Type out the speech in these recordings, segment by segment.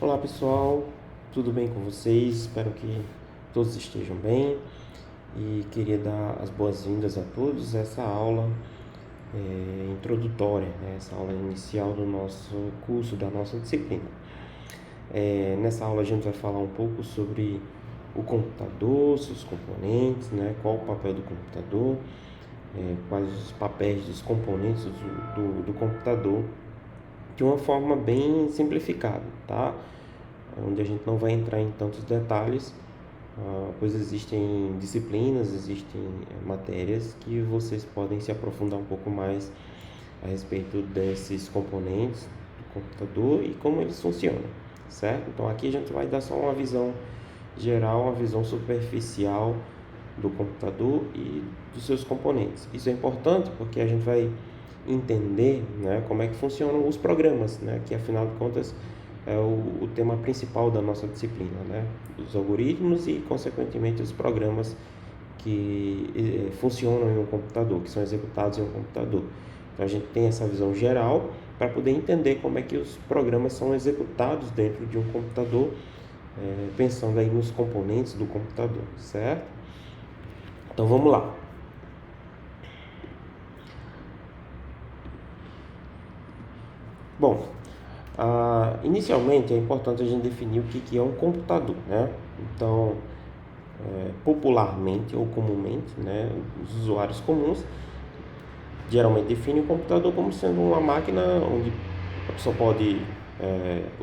Olá pessoal, tudo bem com vocês? Espero que todos estejam bem e queria dar as boas-vindas a todos a essa aula introdutória, né? Essa aula inicial do nosso curso, da nossa disciplina. Nessa aula a gente vai falar um pouco sobre o computador, seus componentes, né? Qual o papel do computador, quais os papéis dos componentes do computador, de uma forma bem simplificada, tá? Onde a gente não vai entrar em tantos detalhes, pois existem disciplinas, existem matérias que vocês podem se aprofundar um pouco mais a respeito desses componentes do computador e como eles funcionam, certo? Então aqui a gente vai dar só uma visão geral, uma visão superficial do computador e dos seus componentes. Isso é importante porque a gente vai entender, né, como é que funcionam os programas, né, que afinal de contas é o tema principal da nossa disciplina, né, os algoritmos e consequentemente os programas que funcionam em um computador, que são executados em um computador. Então a gente tem essa visão geral para poder entender como é que os programas são executados dentro de um computador, pensando aí nos componentes do computador, certo? Então vamos lá. Bom, inicialmente é importante a gente definir o que é um computador, né? Então, popularmente ou comumente, né, os usuários comuns geralmente definem o computador como sendo uma máquina onde a pessoa pode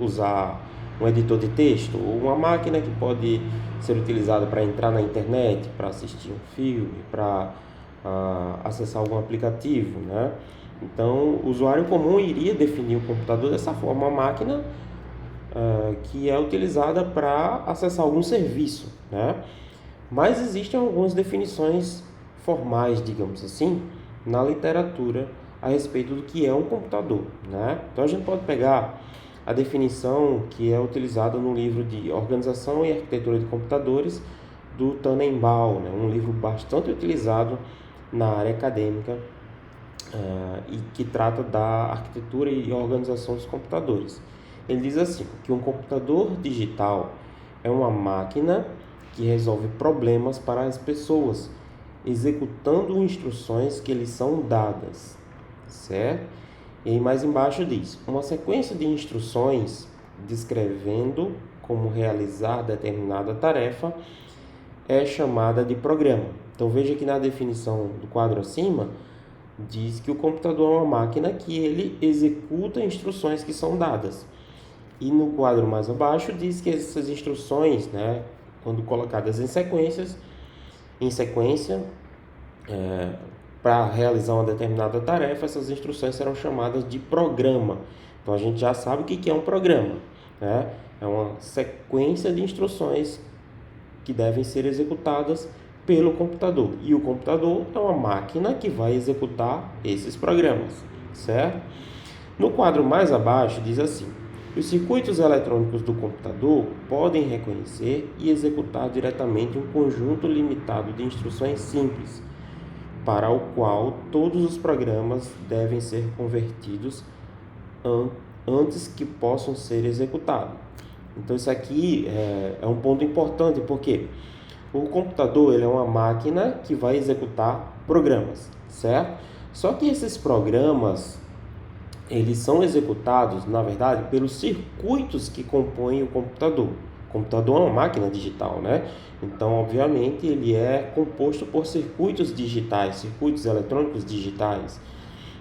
usar um editor de texto, ou uma máquina que pode ser utilizada para entrar na internet, para assistir um filme, para acessar algum aplicativo, né? Então, o usuário comum iria definir o computador dessa forma, uma máquina que é utilizada para acessar algum serviço, né? Mas existem algumas definições formais, digamos assim, na literatura a respeito do que é um computador, né? Então, a gente pode pegar a definição que é utilizada no livro de Organização e Arquitetura de Computadores, do Tannenbaum, né? Um livro bastante utilizado na área acadêmica e que trata da arquitetura e organização dos computadores. Ele diz assim, que um computador digital é uma máquina que resolve problemas para as pessoas, executando instruções que lhes são dadas, certo? E aí mais embaixo diz, uma sequência de instruções descrevendo como realizar determinada tarefa é chamada de programa. Então veja que na definição do quadro acima, diz que o computador é uma máquina que ele executa instruções que são dadas. E no quadro mais abaixo diz que essas instruções, né, quando colocadas em sequência, para realizar uma determinada tarefa, essas instruções serão chamadas de programa. Então a gente já sabe o que é um programa, né? É uma sequência de instruções que devem ser executadas pelo computador. E o computador é uma máquina que vai executar esses programas, certo? No quadro mais abaixo diz assim: os circuitos eletrônicos do computador podem reconhecer e executar diretamente um conjunto limitado de instruções simples, para o qual todos os programas devem ser convertidos antes que possam ser executados. Então isso aqui é um ponto importante, porque o computador ele é uma máquina que vai executar programas, certo? Só que esses programas, eles são executados, na verdade, pelos circuitos que compõem o computador. O computador é uma máquina digital, né? Então, obviamente, ele é composto por circuitos digitais, circuitos eletrônicos digitais.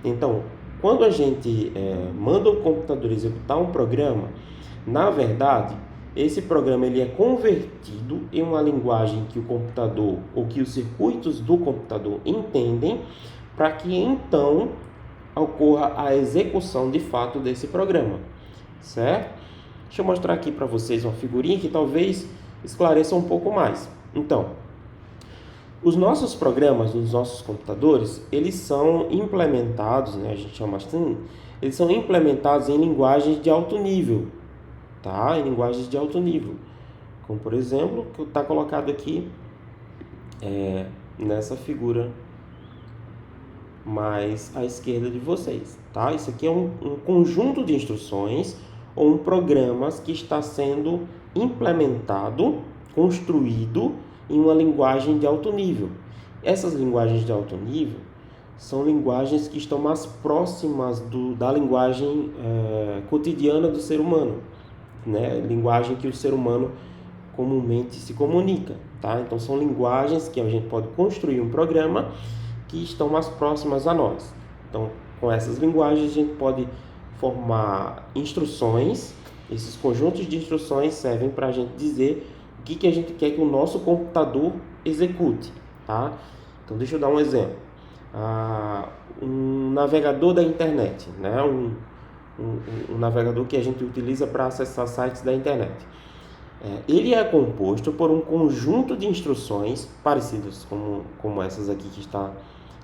Então, quando a gente manda o computador executar um programa, na verdade, esse programa ele é convertido em uma linguagem que o computador ou que os circuitos do computador entendem, para que então ocorra a execução de fato desse programa, certo? Deixa eu mostrar aqui para vocês uma figurinha que talvez esclareça um pouco mais. Então, os nossos programas nos nossos computadores, eles são implementados, né, a gente chama assim, eles são implementados em linguagens de alto nível, tá? Em linguagens de alto nível, como por exemplo, que está colocado aqui nessa figura mais à esquerda de vocês, tá? Isso aqui é um conjunto de instruções ou um programa que está sendo implementado, construído em uma linguagem de alto nível. Essas linguagens de alto nível são linguagens que estão mais próximas da linguagem cotidiana do ser humano, né? Linguagem que o ser humano comumente se comunica, tá? Então são linguagens que a gente pode construir um programa que estão mais próximas a nós. Então, com essas linguagens a gente pode formar instruções. Esses conjuntos de instruções servem para a gente dizer o que a gente quer que o nosso computador execute, tá? Então deixa eu dar um exemplo. Um navegador da internet, né? Um navegador que a gente utiliza para acessar sites da internet. Ele é composto por um conjunto de instruções parecidas como essas aqui que está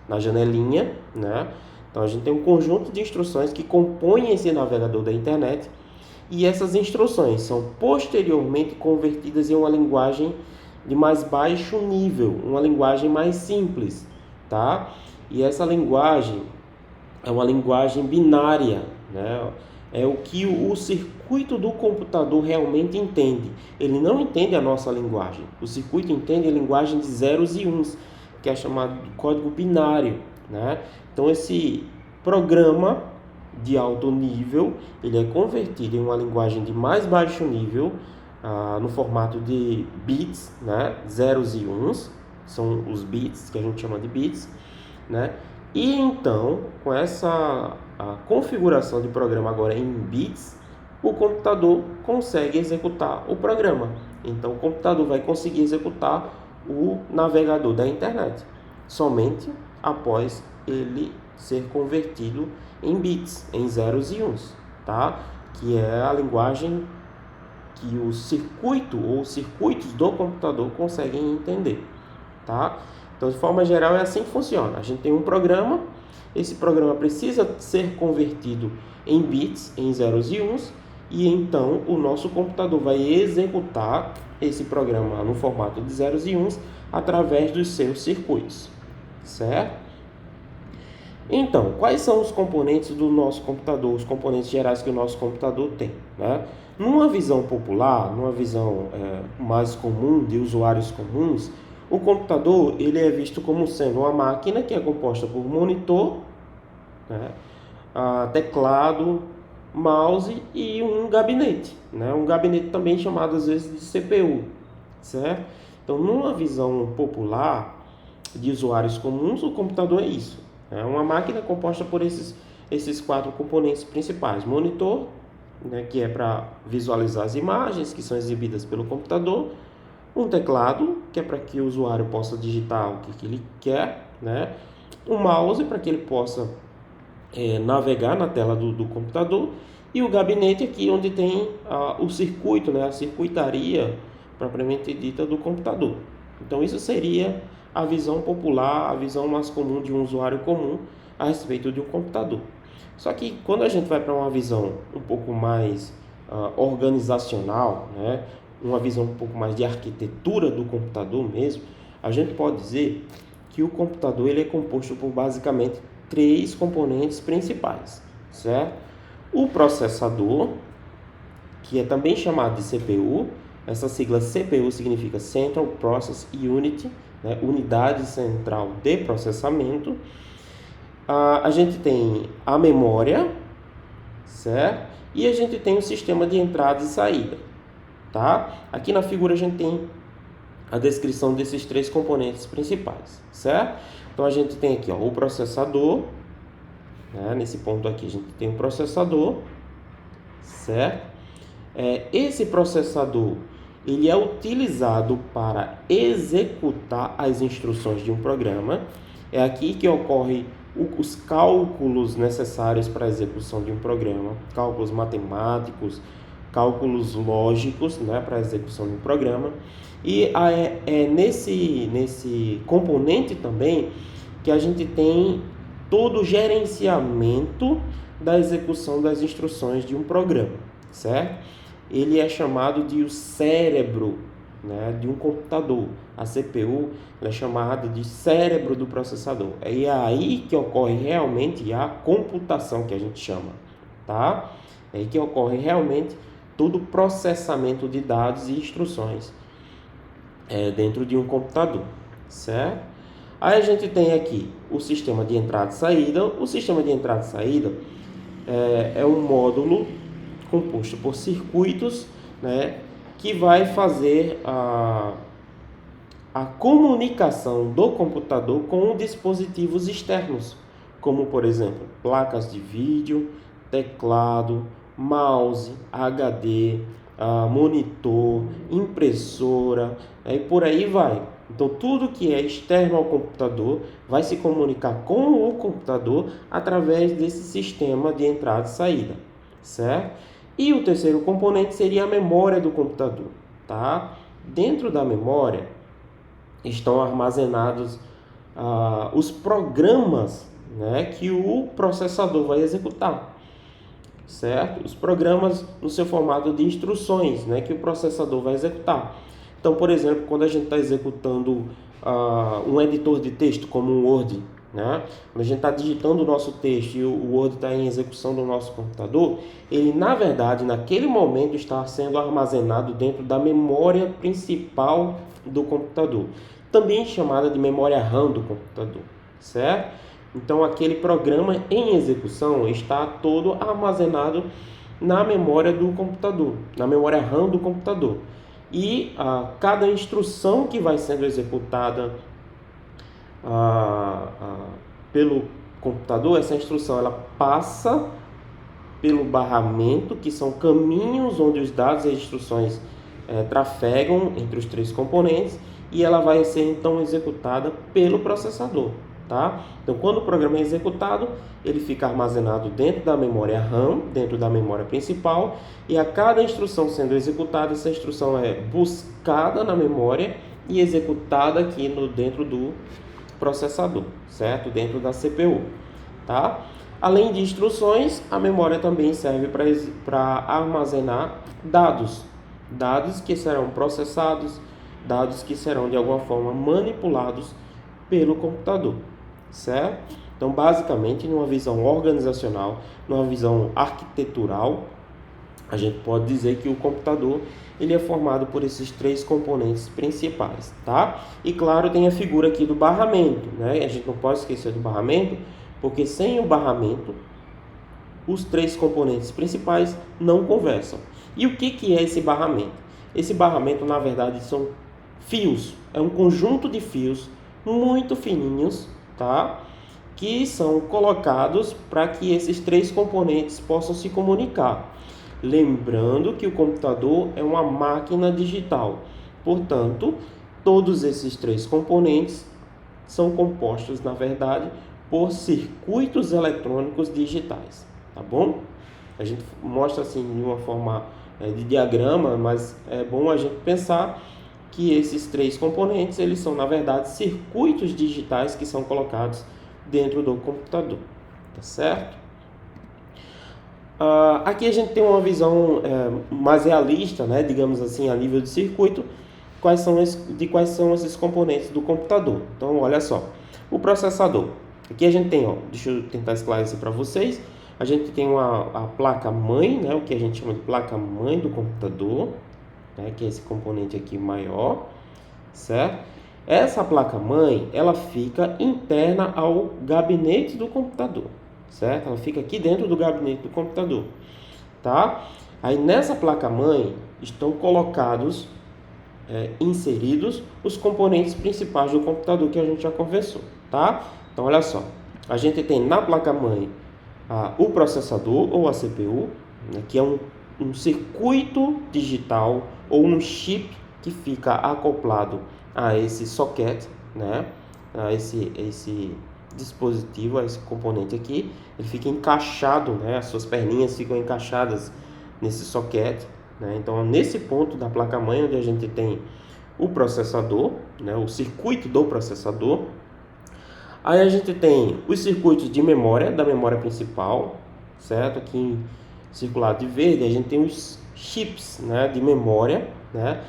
na janelinha, né? Então a gente tem um conjunto de instruções que compõem esse navegador da internet, e essas instruções são posteriormente convertidas em uma linguagem de mais baixo nível, uma linguagem mais simples, tá? E essa linguagem é uma linguagem binária, né? É o que o circuito do computador realmente entende. Ele não entende a nossa linguagem. O circuito entende a linguagem de zeros e uns, que é chamado de código binário, né? Então esse programa de alto nível, ele é convertido em uma linguagem de mais baixo nível, no formato de bits, né? Zeros e uns, são os bits que a gente chama de bits, né? E então, com essa configuração de programa agora em bits, o computador consegue executar o programa. Então, o computador vai conseguir executar o navegador da internet somente após ele ser convertido em bits, em zeros e uns, tá? Que é a linguagem que o circuito ou os circuitos do computador conseguem entender, tá? Então, de forma geral, é assim que funciona. A gente tem um programa, esse programa precisa ser convertido em bits, em zeros e uns, e então o nosso computador vai executar esse programa no formato de zeros e uns através dos seus circuitos, certo? Então, quais são os componentes do nosso computador, os componentes gerais que o nosso computador tem, né? Numa visão popular, numa visão mais comum, de usuários comuns, o computador ele é visto como sendo uma máquina que é composta por monitor, né, teclado, mouse e um gabinete, né? Um gabinete também chamado às vezes de CPU, certo? Então, numa visão popular de usuários comuns, o computador é isso. É uma máquina composta por esses quatro componentes principais: monitor, né, que é para visualizar as imagens que são exibidas pelo computador; um teclado, que é para que o usuário possa digitar o que ele quer, né? Um mouse, para que ele possa navegar na tela do computador; e o gabinete aqui, onde tem o circuito, né, a circuitaria propriamente dita do computador. Então isso seria a visão popular, a visão mais comum de um usuário comum a respeito de um computador. Só que quando a gente vai para uma visão um pouco mais organizacional, né, uma visão um pouco mais de arquitetura do computador mesmo, a gente pode dizer que o computador ele é composto por basicamente três componentes principais, certo? O processador, que é também chamado de CPU. Essa sigla CPU significa Central Process Unit, né? Unidade central de processamento. A gente tem a memória, certo? E a gente tem o sistema de entrada e saída, tá? Aqui na figura a gente tem a descrição desses três componentes principais, certo? Então a gente tem aqui, o processador, né? Nesse ponto aqui a gente tem o processador, certo? Esse processador ele é utilizado para executar as instruções de um programa. É aqui que ocorrem os cálculos necessários para a execução de um programa, cálculos matemáticos, cálculos lógicos, né, para a execução de um programa. E nesse componente também que a gente tem todo o gerenciamento da execução das instruções de um programa, certo? Ele é chamado de o cérebro, né, de um computador. A CPU é chamada de cérebro do processador. É aí que ocorre realmente a computação que a gente chama, tá? É aí que ocorre realmente todo o processamento de dados e instruções dentro de um computador, certo? Aí a gente tem aqui o sistema de entrada e saída. O sistema de entrada e saída é um módulo composto por circuitos, né, que vai fazer a comunicação do computador com dispositivos externos, como por exemplo placas de vídeo, teclado, mouse, HD, monitor, impressora, e por aí vai. Então tudo que é externo ao computador vai se comunicar com o computador através desse sistema de entrada e saída, certo? E o terceiro componente seria a memória do computador, tá? Dentro da memória estão armazenados os programas, né, que o processador vai executar, certo? Os programas no seu formato de instruções, né, que o processador vai executar. Então, por exemplo, quando a gente está executando um editor de texto como um Word, né, quando a gente está digitando o nosso texto e o Word está em execução do nosso computador, ele na verdade naquele momento está sendo armazenado dentro da memória principal do computador, também chamada de memória RAM do computador, certo? Então aquele programa em execução está todo armazenado na memória do computador, na memória RAM do computador. E cada instrução que vai sendo executada pelo computador, essa instrução ela passa pelo barramento, que são caminhos onde os dados e as instruções trafegam entre os três componentes, e ela vai ser então executada pelo processador, tá? Então, quando o programa é executado, ele fica armazenado dentro da memória RAM, dentro da memória principal, e a cada instrução sendo executada, essa instrução é buscada na memória e executada aqui dentro do processador, certo? Dentro da CPU, tá? Além de instruções, a memória também serve para armazenar dados que serão processados, dados que serão de alguma forma manipulados pelo computador, certo? Então, basicamente, numa visão organizacional, numa visão arquitetural, a gente pode dizer que o computador ele é formado por esses três componentes principais, tá? E claro, tem a figura aqui do barramento, né? A gente não pode esquecer do barramento, porque sem o barramento, os três componentes principais não conversam. E o que é esse barramento? Esse barramento, na verdade, são fios. É um conjunto de fios muito fininhos, tá? Que são colocados para que esses três componentes possam se comunicar. Lembrando que o computador é uma máquina digital. Portanto, todos esses três componentes são compostos, na verdade, por circuitos eletrônicos digitais, tá bom? A gente mostra assim de uma forma de diagrama, mas é bom a gente pensar que esses três componentes, eles são, na verdade, circuitos digitais que são colocados dentro do computador, tá certo? Aqui a gente tem uma visão mais realista, né, digamos assim, a nível de circuito, quais são esses componentes do computador. Então, olha só, o processador. Aqui a gente tem, deixa eu tentar esclarecer para vocês, a gente tem a placa-mãe, né, o que a gente chama de placa-mãe do computador, né, que é esse componente aqui maior, certo? Essa placa-mãe, ela fica interna ao gabinete do computador, certo? Ela fica aqui dentro do gabinete do computador, tá? Aí nessa placa-mãe estão colocados, inseridos os componentes principais do computador que a gente já conversou, tá? Então olha só, a gente tem na placa-mãe o processador ou a CPU, né, que é um circuito digital ou um chip que fica acoplado a esse socket, né, a esse dispositivo, a esse componente aqui, ele fica encaixado, né, as suas perninhas ficam encaixadas nesse socket, né, então nesse ponto da placa-mãe onde a gente tem o processador, né, o circuito do processador. Aí a gente tem os circuitos de memória, da memória principal, certo? Aqui circulado de verde, a gente tem os chips, né, de memória, né?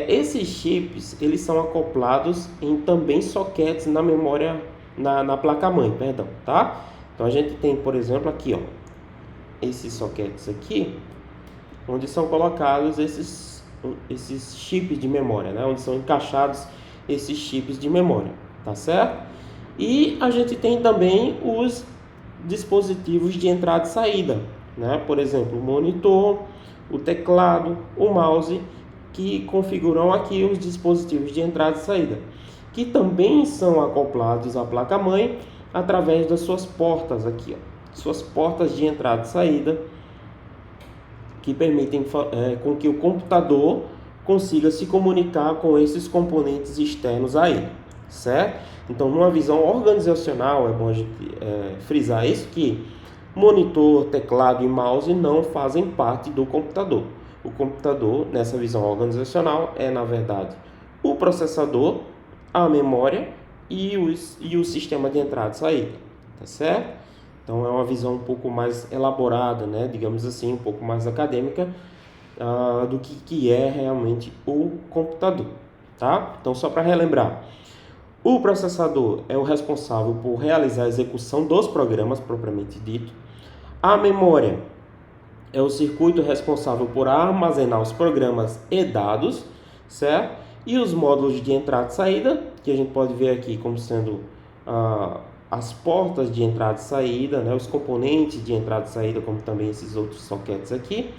Esses chips, eles são acoplados em também sockets na memória, na placa-mãe, perdão, tá? Então a gente tem, por exemplo, aqui, esses sockets aqui, onde são colocados esses chips de memória, né? Onde são encaixados esses chips de memória, tá certo? E a gente tem também os dispositivos de entrada e saída, né? Por exemplo, o monitor, o teclado, o mouse, que configuram aqui os dispositivos de entrada e saída, que também são acoplados à placa-mãe através das suas portas aqui, ó, suas portas de entrada e saída, que permitem com que o computador consiga se comunicar com esses componentes externos a ele, certo? Então, numa visão organizacional, é bom a gente frisar isso, que monitor, teclado e mouse não fazem parte do computador. O computador, nessa visão organizacional, é, na verdade, o processador, a memória e o sistema de entrada e saída, tá certo? Então, é uma visão um pouco mais elaborada, né? Digamos assim, um pouco mais acadêmica do que é realmente o computador, tá? Então, só para relembrar, o processador é o responsável por realizar a execução dos programas propriamente dito. A memória é o circuito responsável por armazenar os programas e dados, certo? E os módulos de entrada e saída, que a gente pode ver aqui como sendo as portas de entrada e saída, né? Os componentes de entrada e saída, como também esses outros sockets aqui,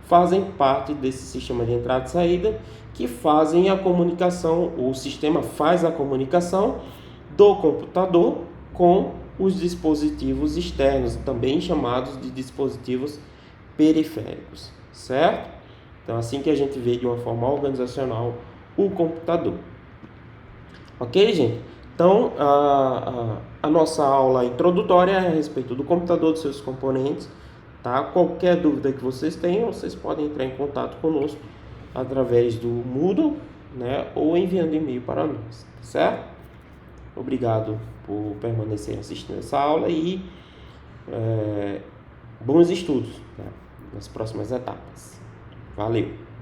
fazem parte desse sistema de entrada e saída, que fazem a comunicação, o sistema faz a comunicação do computador com os dispositivos externos, também chamados de dispositivos periféricos, certo? Então, assim que a gente vê de uma forma organizacional o computador. Ok, gente? Então, a nossa aula introdutória é a respeito do computador, dos seus componentes, tá? Qualquer dúvida que vocês tenham, vocês podem entrar em contato conosco através do Moodle, né? Ou enviando e-mail para nós, certo? Obrigado por permanecer assistindo essa aula e bons estudos, né, nas próximas etapas. Valeu!